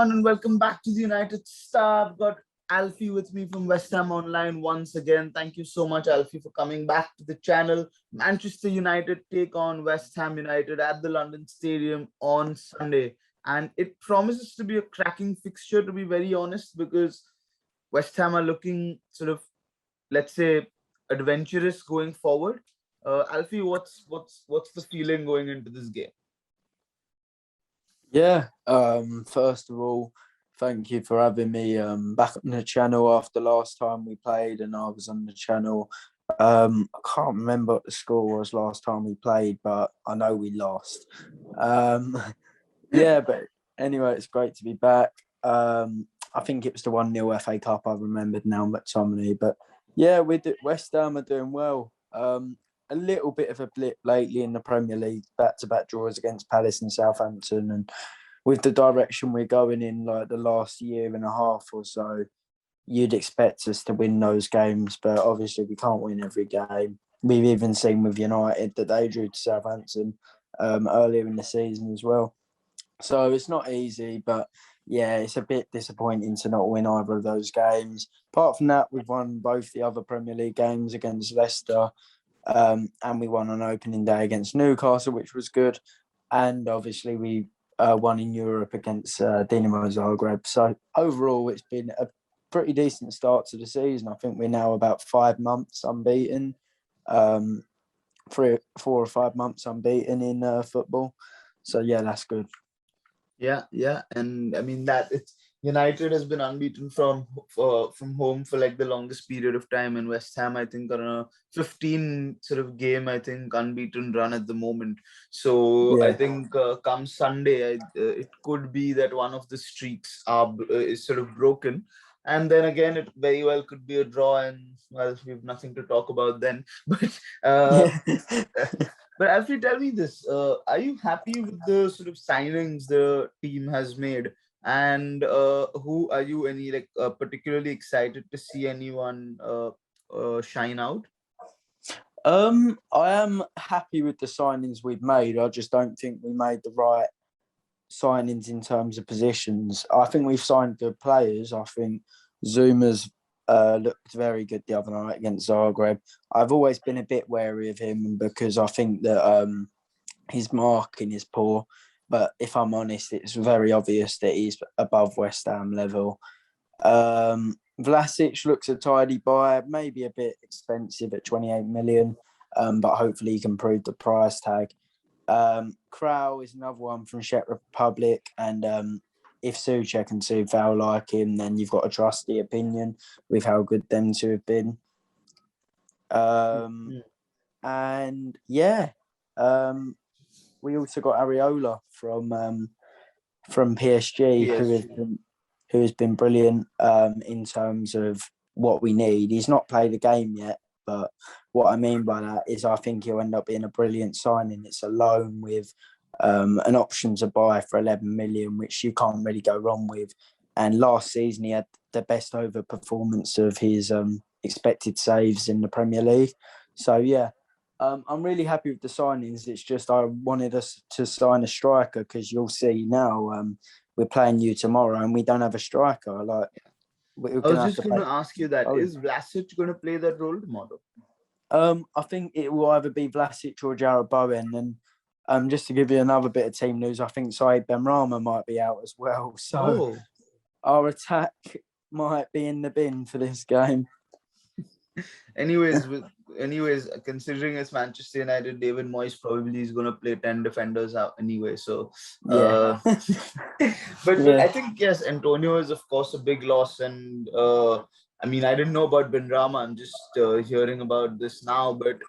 everyone, and welcome back to the United Star. I've got Alfie with me from West Ham Online once again. Thank you so much, Alfie, for coming back to the channel. Manchester United take on West Ham United at the London Stadium on Sunday, and it promises to be a cracking fixture, to be very honest, because West Ham are looking sort of, let's say, adventurous going forward. Alfie, what's the feeling going into this game? Yeah, first of all, thank you for having me back on the channel after last time we played and I was on the channel. I can't remember what the score was last time we played, but I know we lost. Yeah, but anyway, it's great to be back. I think it was the 1-0 FA Cup, I remembered now, McTominay. But yeah, West Ham are doing well. A little bit of a blip lately in the Premier League, back-to-back draws against Palace and Southampton, and with the direction we're going in, like the last year and a half or so, you'd expect us to win those games, but obviously we can't win every game. We've even seen with United that they drew to Southampton earlier in the season as well. So it's not easy, but yeah, it's a bit disappointing to not win either of those games. Apart from that, we've won both the other Premier League games against Leicester. And we won on opening day against Newcastle, which was good. And obviously we won in Europe against Dinamo Zagreb. So overall, it's been a pretty decent start to the season. I think we're now about 5 months unbeaten, 4 or 5 months unbeaten in football. So yeah, that's good. Yeah, and I mean that it's United has been unbeaten from home for like the longest period of time, and West Ham I think on a 15 sort of game unbeaten run at the moment. So I think come Sunday, it could be that one of the streaks is sort of broken, and then again it very well could be a draw, and well we have nothing to talk about then. But Alfie, tell me this: are you happy with the sort of signings the team has made, and who are you particularly excited to see anyone shine out? I am happy with the signings we've made. I just don't think we made the right signings in terms of positions. I think we've signed good players. I think Zuma's looked very good the other night against Zagreb. I've always been a bit wary of him because I think that his marking is poor. But if I'm honest, it's very obvious that he's above West Ham level. Vlasic looks a tidy buy, maybe a bit expensive at 28 million, but hopefully he can prove the price tag. Krau is another one from Czech Republic, and if Souček and Soufal like him, then you've got to trust the opinion with how good them two have been. And yeah, we also got Areola from PSG, who has been brilliant in terms of what we need. He's not played a game yet, but what I mean by that is I think he'll end up being a brilliant signing. It's a loan with an option to buy for 11 million, which you can't really go wrong with. And last season, he had the best over performance of his expected saves in the Premier League. So, yeah, I'm really happy with the signings. It's just I wanted us to sign a striker because you'll see now we're playing you tomorrow and we don't have a striker. I was just going to ask you that. Is Vlasic going to play that role tomorrow? I think it will either be Vlasic or Jarrod Bowen. And just to give you another bit of team news, I think Said Benrahma might be out as well. So our attack might be in the bin for this game. Anyways, considering it's Manchester United, David Moyes probably is going to play 10 defenders out anyway. So, yeah. But I think, yes, Antonio is, of course, a big loss. And I mean, I didn't know about Benrahma. I'm just hearing about this now. But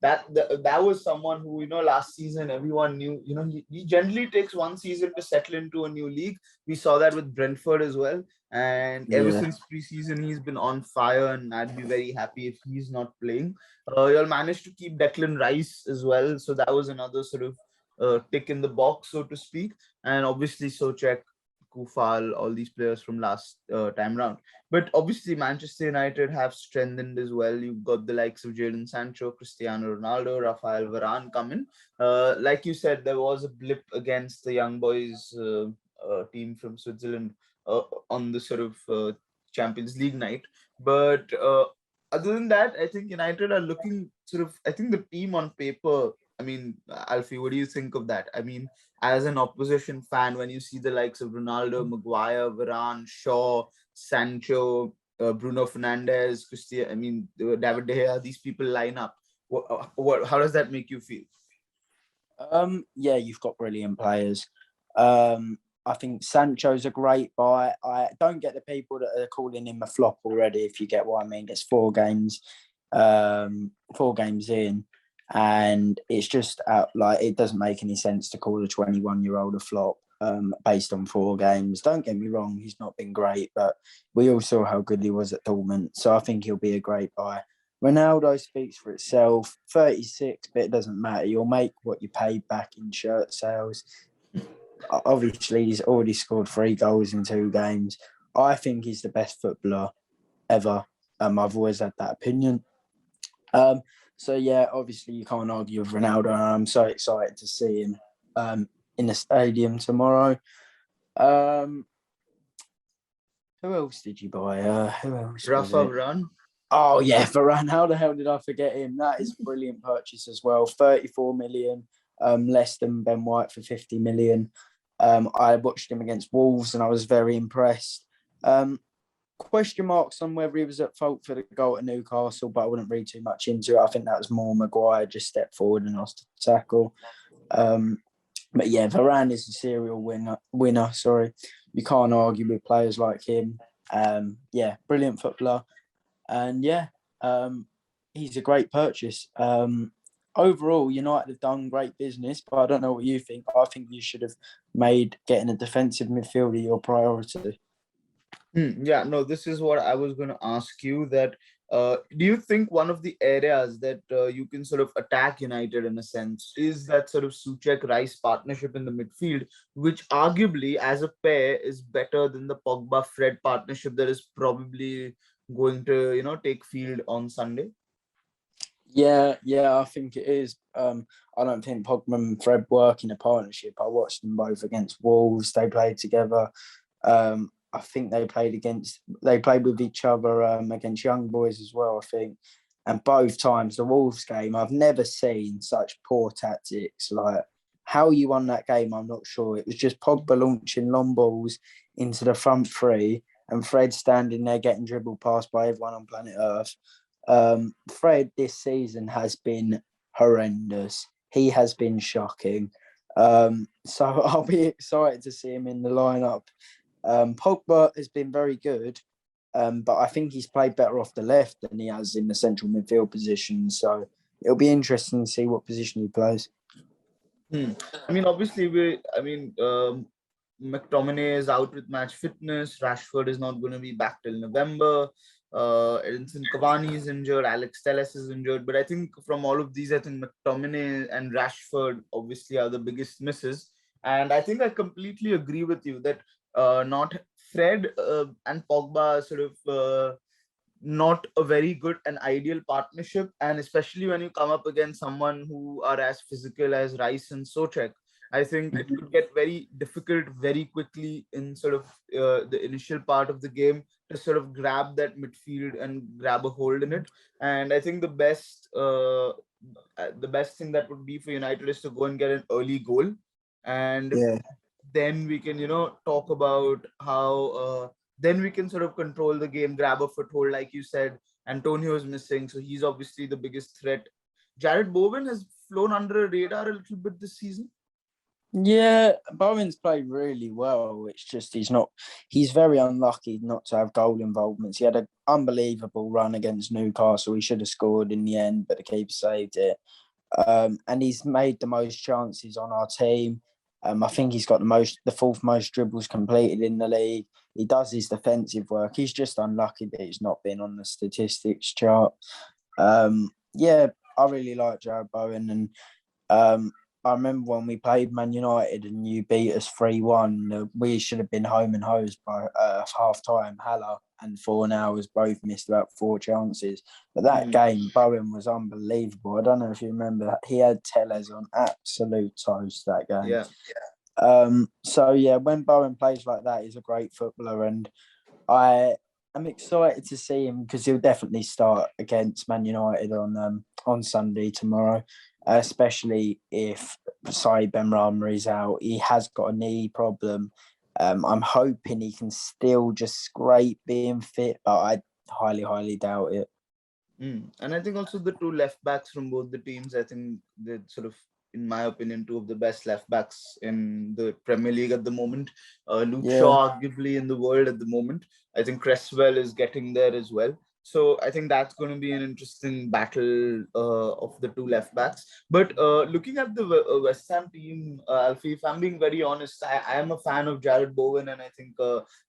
that was someone who, last season, everyone knew, he generally takes one season to settle into a new league. We saw that with Brentford as well. And ever since preseason, he's been on fire, and I'd be very happy if he's not playing. You'll manage to keep Declan Rice as well, so that was another sort of tick in the box, so to speak. And obviously, Souček, Kufal, all these players from last time round. But obviously, Manchester United have strengthened as well. You've got the likes of Jadon Sancho, Cristiano Ronaldo, Rafael Varane coming. Like you said, there was a blip against the young boys team from Switzerland on the sort of Champions League night. But other than that, I think United are looking sort of. I think the team on paper. I mean, Alfie, what do you think of that? I mean, as an opposition fan, when you see the likes of Ronaldo, Maguire, Varane, Shaw, Sancho, Bruno Fernandes, Christian, I mean, David De Gea, these people line up. How does that make you feel? Yeah, you've got brilliant players. I think Sancho's a great buy. I don't get the people that are calling him a flop already, if you get what I mean. It's 4 games, 4 games in, and it's just like it doesn't make any sense to call a 21-year-old a flop based on 4 games. Don't get me wrong, he's not been great, but we all saw how good he was at Dortmund, so I think he'll be a great buy. Ronaldo speaks for itself. 36, but it doesn't matter. You'll make what you paid back in shirt sales. Obviously, he's already scored 3 goals in 2 games. I think he's the best footballer ever. I've always had that opinion. So, yeah, obviously, you can't argue with Ronaldo. And I'm so excited to see him in the stadium tomorrow. Who else did you buy? Who else? Rafa Varane. Oh, yeah, Varane. How the hell did I forget him? That is a brilliant purchase as well. 34 million, less than Ben White for 50 million. I watched him against Wolves and I was very impressed. Question marks on whether he was at fault for the goal at Newcastle, but I wouldn't read too much into it. I think that was more Maguire just stepped forward and lost the tackle. But yeah, Varane is a serial winner. Sorry, you can't argue with players like him. Yeah, brilliant footballer. And yeah, he's a great purchase. Overall, United have done great business, but I don't know what you think. I think you should have made getting a defensive midfielder your priority. Yeah, no, this is what I was going to ask you. That do you think one of the areas that you can sort of attack United in a sense is that sort of Souček Rice partnership in the midfield, which arguably as a pair is better than the Pogba Fred partnership that is probably going to take field on Sunday? Yeah, I think it is. I don't think Pogba and Fred work in a partnership. I watched them both against Wolves. They played together. I think they played with each other against young boys as well, I think. And both times, the Wolves game, I've never seen such poor tactics. Like, how you won that game, I'm not sure. It was just Pogba launching long balls into the front 3 and Fred standing there getting dribbled past by everyone on planet Earth. Fred this season has been horrendous. He has been shocking. So I'll be excited to see him in the lineup. Pogba has been very good, but I think he's played better off the left than he has in the central midfield position. So it'll be interesting to see what position he plays. I mean, obviously, McTominay is out with match fitness. Rashford is not going to be back till November. Edinson Cavani is injured. Alex Telles is injured. But I think from all of these, I think McTominay and Rashford obviously are the biggest misses. And I think I completely agree with you that not Fred and Pogba sort of not a very good and ideal partnership. And especially when you come up against someone who are as physical as Rice and Souček, I think it could get very difficult very quickly in sort of the initial part of the game to sort of grab that midfield and grab a hold in it. And I think the best thing that would be for United is to go and get an early goal, and then we can talk about how then we can sort of control the game, grab a foothold, like you said. Antonio is missing, so he's obviously the biggest threat. Jared Bowen has flown under a radar a little bit this season. Yeah, Bowen's played really well. It's just he's very unlucky not to have goal involvements. He had an unbelievable run against Newcastle. He should have scored in the end, but the keeper saved it. And he's made the most chances on our team. I think he's got the 4th most dribbles completed in the league. He does his defensive work. He's just unlucky that he's not been on the statistics chart. Yeah, I really like Jared Bowen. And I remember when we played Man United and you beat us 3-1, we should have been home and hosed by half-time. Haller and Fornals both missed about 4 chances. But that game, Bowen was unbelievable. I don't know if you remember, he had Telles on absolute toast that game. Yeah. So yeah, when Bowen plays like that, he's a great footballer, and I am excited to see him because he'll definitely start against Man United on Sunday tomorrow, especially if Saïd Benrahma is out. He has got a knee problem. I'm hoping he can still just scrape being fit, but I highly doubt it. And I think also the two left backs from both the teams, I think they're sort of, in my opinion, two of the best left backs in the Premier League at the moment. Luke Yeah, Shaw, arguably in the world at the moment. I think Cresswell is getting there as well. So I think that's going to be an interesting battle of the two left backs. But looking at the West Ham team, Alfie, if I'm being very honest, I am a fan of Jared Bowen, and I think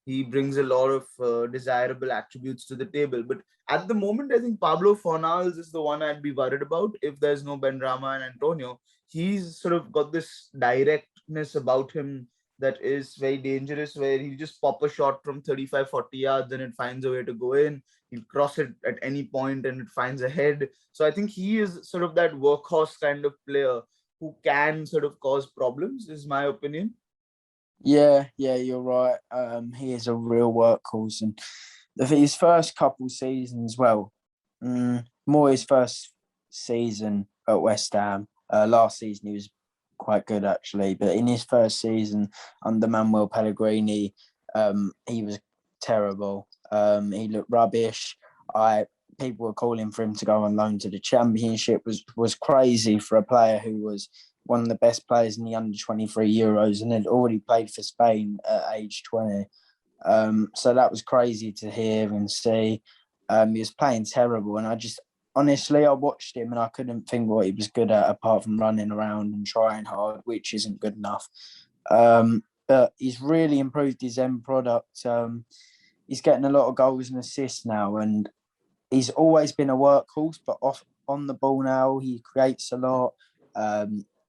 he brings a lot of desirable attributes to the table. But at the moment, I think Pablo Fornals is the one I'd be worried about if there's no Benrahma and Antonio. He's sort of got this directness about him that is very dangerous, where he'll just pop a shot from 35, 40 yards and it finds a way to go in. He'll cross it at any point and it finds a head. So I think he is sort of that workhorse kind of player who can sort of cause problems, is my opinion. yeah, you're right. He is a real workhorse, and his first couple seasons, well, more his first season at West Ham. Last season he was quite good actually, but in his first season under Manuel Pellegrini, he was terrible. He looked rubbish. I People were calling for him to go on loan to the Championship. Was crazy for a player who was one of the best players in the under 23 Euros and had already played for Spain at age 20. So that was crazy to hear and see. He was playing terrible, and honestly, I watched him and I couldn't think what he was good at apart from running around and trying hard, which isn't good enough. But he's really improved his end product. He's getting a lot of goals and assists now, and he's always been a workhorse, but off on the ball now, he creates a lot.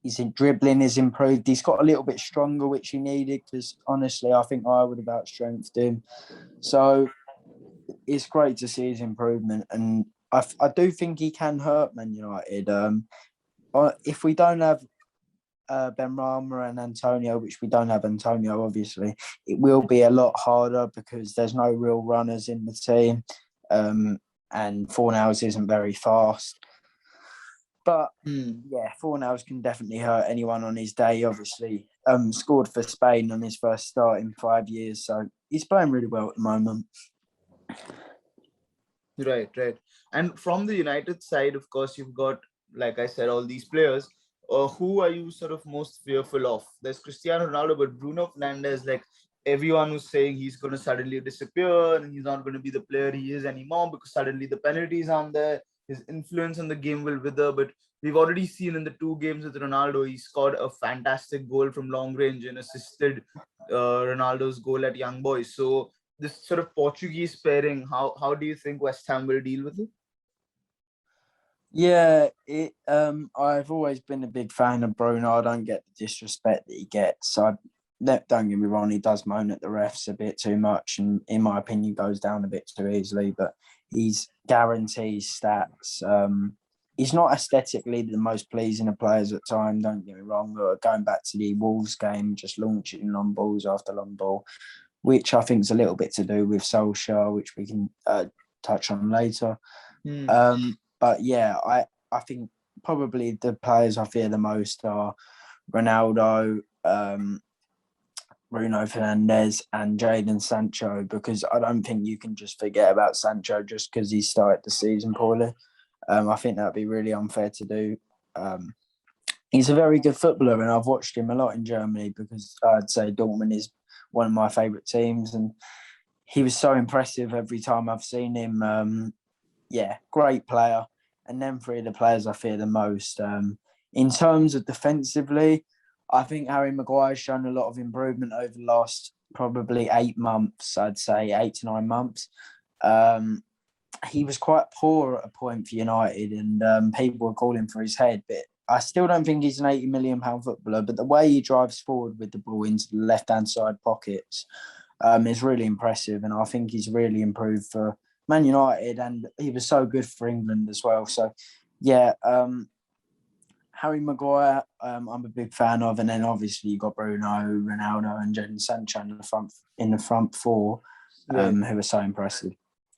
His dribbling is improved. He's got a little bit stronger, which he needed, because honestly, I think I would have outstrengthed him. So it's great to see his improvement, and I do think he can hurt Man United. If we don't have Benrahma and Antonio, which we don't have Antonio, obviously, it will be a lot harder because there's no real runners in the team. And Fornals isn't very fast. But yeah, Fornals can definitely hurt anyone on his day. Obviously, scored for Spain on his first start in 5 years, so he's playing really well at the moment. Right, right. And from the United side, of course, you've got, like I said, all these players. Who are you sort of most fearful of? There's Cristiano Ronaldo, but Bruno Fernandes, like everyone was saying he's going to suddenly disappear and he's not going to be the player he is anymore because suddenly the penalties aren't there. His influence on the game will wither. But we've already seen in the two games with Ronaldo, he scored a fantastic goal from long range and assisted Ronaldo's goal at Young Boys. So this sort of Portuguese pairing, how do you think West Ham will deal with it? Yeah, I've always been a big fan of Bruno. I don't get the disrespect that he gets. Don't get me wrong, he does moan at the refs a bit too much, and in my opinion, goes down a bit too easily. But he's guarantees stats. He's not aesthetically the most pleasing of players at times. Don't get me wrong. Going back to the Wolves game, just launching long balls after long ball, which I think is a little bit to do with Solskjaer, which we can touch on later. But yeah, I think probably the players I fear the most are Ronaldo, Bruno Fernandes, and Jadon Sancho, because I don't think you can just forget about Sancho just because he started the season poorly. I think that'd be really unfair to do. He's a very good footballer, and I've watched him a lot in Germany because I'd say Dortmund is one of my favourite teams, and he was so impressive every time I've seen him. Yeah, great player. And then three of the players I fear the most. In terms of defensively, I think Harry Maguire's shown a lot of improvement over the last probably 8 months, I'd say 8 to 9 months. He was quite poor at a point for United, and people were calling for his head, but I still don't think he's an £80 million footballer, but the way he drives forward with the ball into the left-hand side pockets is really impressive, and I think he's really improved for Man United, and he was so good for England as well. So, yeah, Harry Maguire, I'm a big fan of, and then obviously you got Bruno, Ronaldo, and Jadon Sancho in the front four, Right. who are so impressive.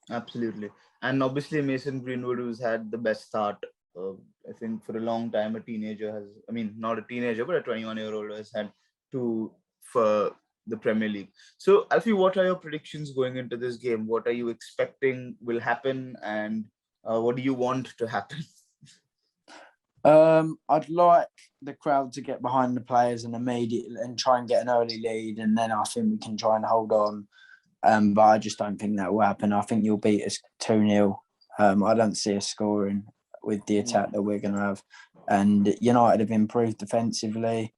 Absolutely. And obviously Mason Greenwood, who's had the best start, I think for a long time. A teenager has, I mean, not a teenager, but a 21-year-old has had two for the Premier League. So Alfie, what are your predictions going into this game? What are you expecting will happen, and what do you want to happen? I'd like the crowd to get behind the players and try and get an early lead, and then I think we can try and hold on. But I just don't think that will happen. I think you'll beat us 2-0. I don't see us scoring with the attack that we're going to have. And United have improved defensively.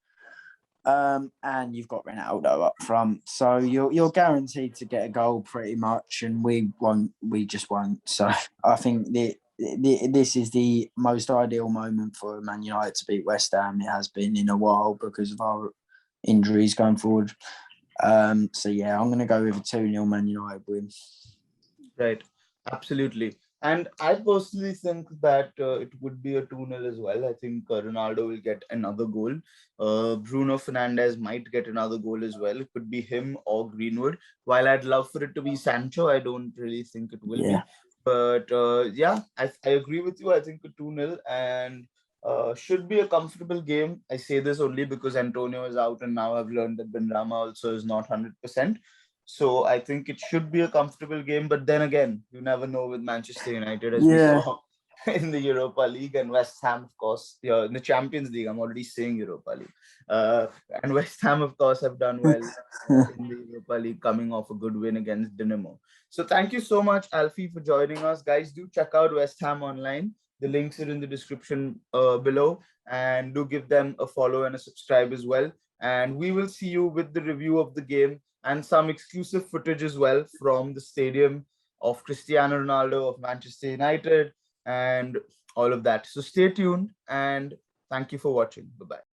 And you've got Ronaldo up front. So you're guaranteed to get a goal pretty much, and we just won't. So I think this is the most ideal moment for Man United to beat West Ham. It has been in a while because of our injuries going forward. So yeah, I'm going to go with a 2-0 Man United win. Right, absolutely. And I personally think that it would be a 2-0 as well. I think Ronaldo will get another goal. Bruno Fernandes might get another goal as well. It could be him or Greenwood. While I'd love for it to be Sancho, I don't really think it will be. But yeah, I agree with you. I think a 2-0 and should be a comfortable game. I say this only because Antonio is out, and now I've learned that Benrahma also is not 100%. So I think it should be a comfortable game. But then again, you never know with Manchester United, as we saw in the Europa League, and West Ham, of course, in the Champions League. I'm already saying Europa League. And West Ham, of course, have done well in the Europa League, coming off a good win against Dinamo. So thank you so much, Alfie, for joining us. Guys, do check out West Ham online. The links are in the description below, and do give them a follow and a subscribe as well. And we will see you with the review of the game and some exclusive footage as well from the stadium of Cristiano Ronaldo, of Manchester United, and all of that. So stay tuned, and thank you for watching. Bye-bye.